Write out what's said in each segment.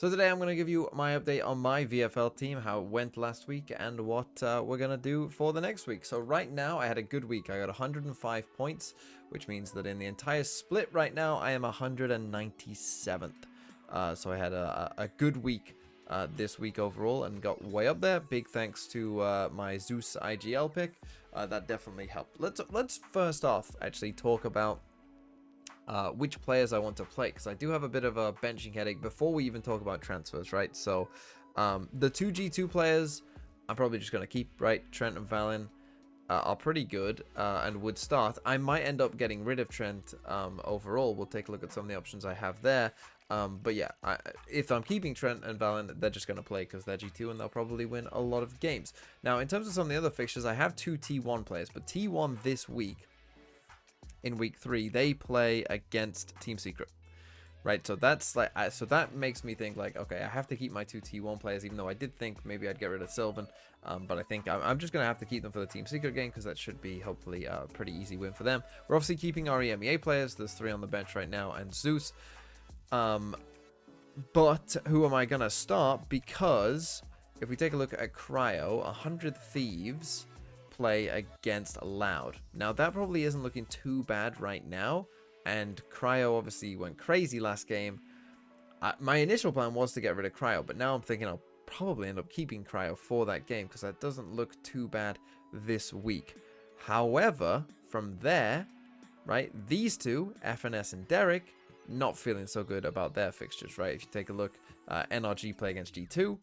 So today I'm going to give you my update on my VFL team, how it went last week, and what we're going to do for the next week. So right now I had a good week. I got 105 points, which means that in the entire split right now I am 197th. So I had a good week this week overall and got way up there. Big thanks to my Zeus IGL pick. That definitely helped. Let's first off actually talk about which players I want to play, because I do have a bit of a benching headache before we even talk about transfers, right? So the two G2 players I'm probably just going to keep, right? Trent and Valen are pretty good and would start. I might end up getting rid of Trent overall. We'll take a look at some of the options I have there. But yeah, if I'm keeping Trent and Valen, they're just going to play because they're G2 and they'll probably win a lot of games. Now, in terms of some of the other fixtures, I have two T1 players, but T1 this week, in week 3, they play against Team Secret, right? So that's like, so that makes me think like, okay, I have to keep my two T1 players, even though I did think maybe I'd get rid of Sylvan, but I think I'm just gonna have to keep them for the Team Secret game, because that should be hopefully a pretty easy win for them. We're obviously keeping our EMEA players. There's 3 on the bench right now and Zeus, but who am I gonna start? Because if we take a look at Cryo, 100 Thieves play against Loud. Now that probably isn't looking too bad right now, and Cryo obviously went crazy last game. My initial plan was to get rid of Cryo, but now I'm thinking I'll probably end up keeping Cryo for that game, because that doesn't look too bad this week. However, from there, right, these two, FNS and Derek, not feeling so good about their fixtures, right? If you take a look, NRG play against G2,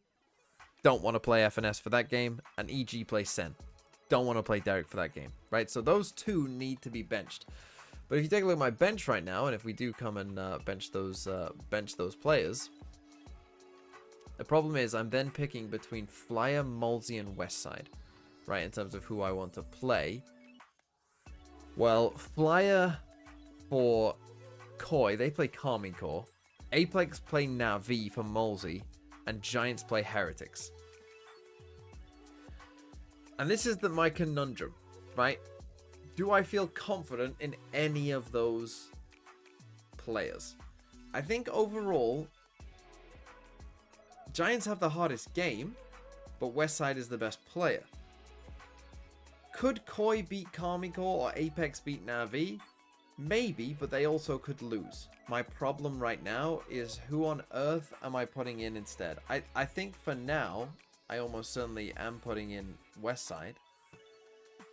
don't want to play FNS for that game, and EG play Sen. Don't want to play Derek for that game, right? So those two need to be benched. But if you take a look at my bench right now, and if we do come and bench those players, the problem is I'm then picking between Flyer, Molesy, and Westside, right? In terms of who I want to play. Well, Flyer for Koi, they play Calming Core. Apex play Navi for Molesy, and Giants play Heretics. And this is my conundrum, right? Do I feel confident in any of those players? I think overall, Giants have the hardest game, but Westside is the best player. Could Koi beat Karmikor or Apex beat Navi? Maybe, but they also could lose. My problem right now is who on earth am I putting in instead? I think for now, I almost certainly am putting in Westside,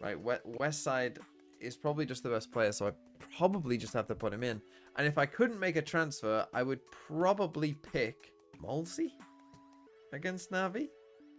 right? Westside is probably just the best player, so I probably just have to put him in. And if I couldn't make a transfer, I would probably pick Molesy against Navi.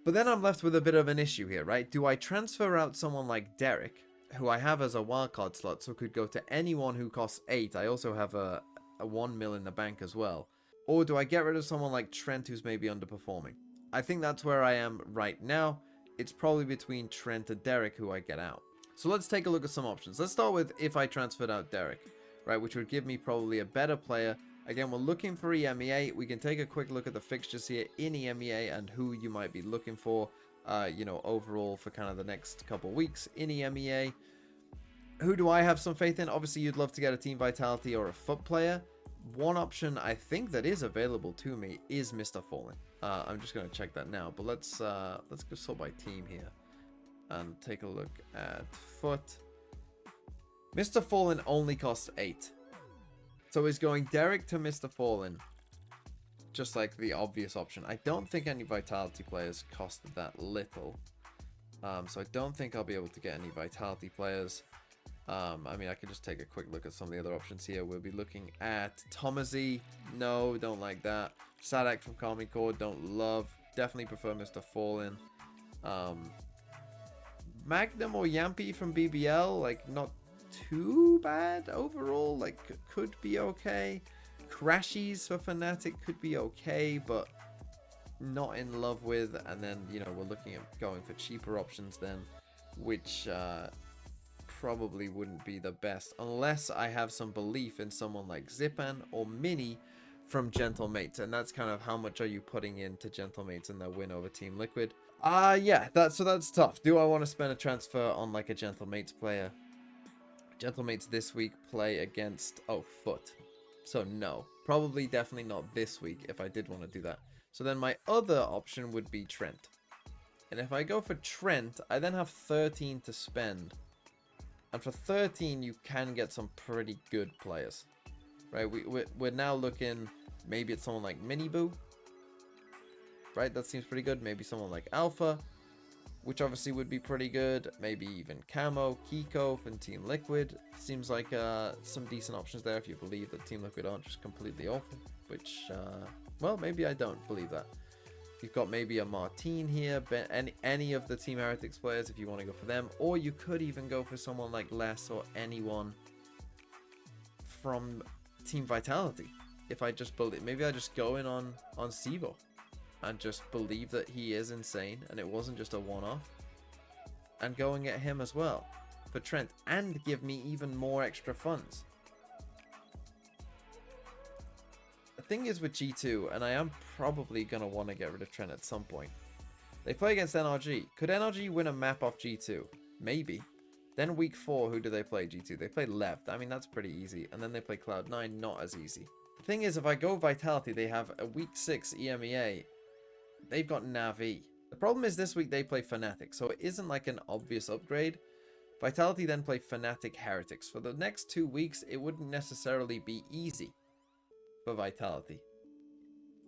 But then I'm left with a bit of an issue here, right? Do I transfer out someone like Derek, who I have as a wildcard slot, so could go to anyone who costs 8? I also have a 1 mil in the bank as well. Or do I get rid of someone like Trent, who's maybe underperforming? I think that's where I am right now. It's probably between Trent and Derek who I get out. So let's take a look at some options. Let's start with if I transferred out Derek, right, which would give me probably a better player. Again, we're looking for EMEA. We can take a quick look at the fixtures here in EMEA and who you might be looking for, you know, overall for kind of the next couple weeks in EMEA. Who do I have some faith in? Obviously, you'd love to get a Team Vitality or a FUT player. One option I think that is available to me is Mr. Fallen. I'm just going to check that now, but let's go sort by team here and take a look at FUT. Mr. Fallen only costs 8. So is going Derek to Mr. Fallen just like the obvious option? I don't think any Vitality players cost that little. So I don't think I'll be able to get any Vitality players. I mean, I could just take a quick look at some of the other options here. We'll be looking at Tomazi. No, don't like that. Sadak from Calming Core, don't love. Definitely prefer Mr. Fallen. Magnum or Yampi from BBL, like, not too bad overall. Like, could be okay. Crashies for Fnatic could be okay, but not in love with. And then, you know, we're looking at going for cheaper options then, which probably wouldn't be the best unless I have some belief in someone like Zipan or Mini from Gentlemates, and that's kind of how much are you putting into Gentlemates in their win over Team Liquid. Yeah, that's tough. Do I want to spend a transfer on like a Gentlemates player? Gentlemates this week play against FUT, so no. Probably definitely not this week if I did want to do that. So then my other option would be Trent. And if I go for Trent, I then have 13 to spend. And for 13, you can get some pretty good players. Right, we're now looking, maybe it's someone like Miniboo. Right, that seems pretty good. Maybe someone like Alpha, which obviously would be pretty good. Maybe even Camo, Kiko from Team Liquid. Seems like some decent options there if you believe that Team Liquid aren't just completely awful. Which, well, maybe I don't believe that. You've got maybe a Martine here, but any of the Team Heretics players if you want to go for them. Or you could even go for someone like Les or anyone from Team Vitality. If I just believe, maybe I just go in on Sivo and just believe that he is insane and it wasn't just a one-off, and go and get him as well for Trent and give me even more extra funds. The thing is with G2, and I am probably going to want to get rid of Trent at some point, they play against NRG. Could NRG win a map off G2? Maybe. Then week 4, who do they play G2? They play Left. I mean, that's pretty easy. And then they play Cloud9, not as easy. The thing is, if I go Vitality, they have a week 6 EMEA. They've got Navi. The problem is this week they play Fnatic, so it isn't like an obvious upgrade. Vitality then play Fnatic Heretics. For the next 2 weeks, it wouldn't necessarily be easy for Vitality.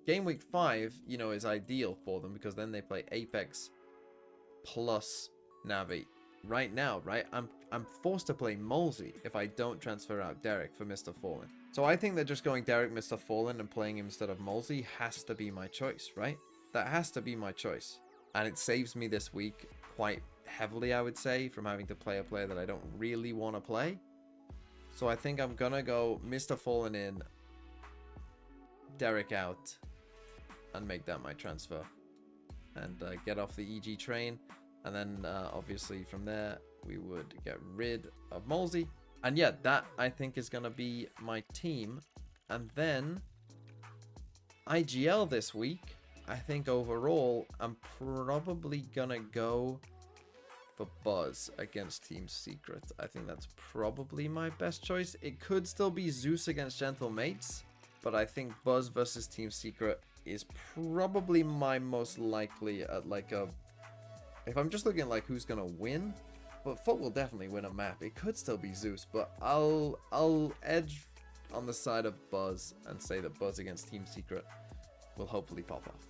Game week 5, you know, is ideal for them because then they play Apex plus Navi. Right now, right, I'm forced to play Molesy if I don't transfer out Derek for Mr. Fallen. So I think that just going Derek Mr. Fallen and playing him instead of Molesy has to be my choice, right? That has to be my choice. And it saves me this week quite heavily, I would say, from having to play a player that I don't really want to play. So I think I'm gonna go Mr. Fallen in, Derek out, and make that my transfer. And get off the EG train. And then obviously from there, we would get rid of Molesy. And yeah, that I think is going to be my team. And then IGL this week, I think overall, I'm probably going to go for Buzz against Team Secret. I think that's probably my best choice. It could still be Zeus against Gentle Mates, but I think Buzz versus Team Secret is probably my most likely at like a... If I'm just looking at like who's gonna win, but Foot will definitely win a map. It could still be Zeus, but I'll edge on the side of Buzz and say that Buzz against Team Secret will hopefully pop off.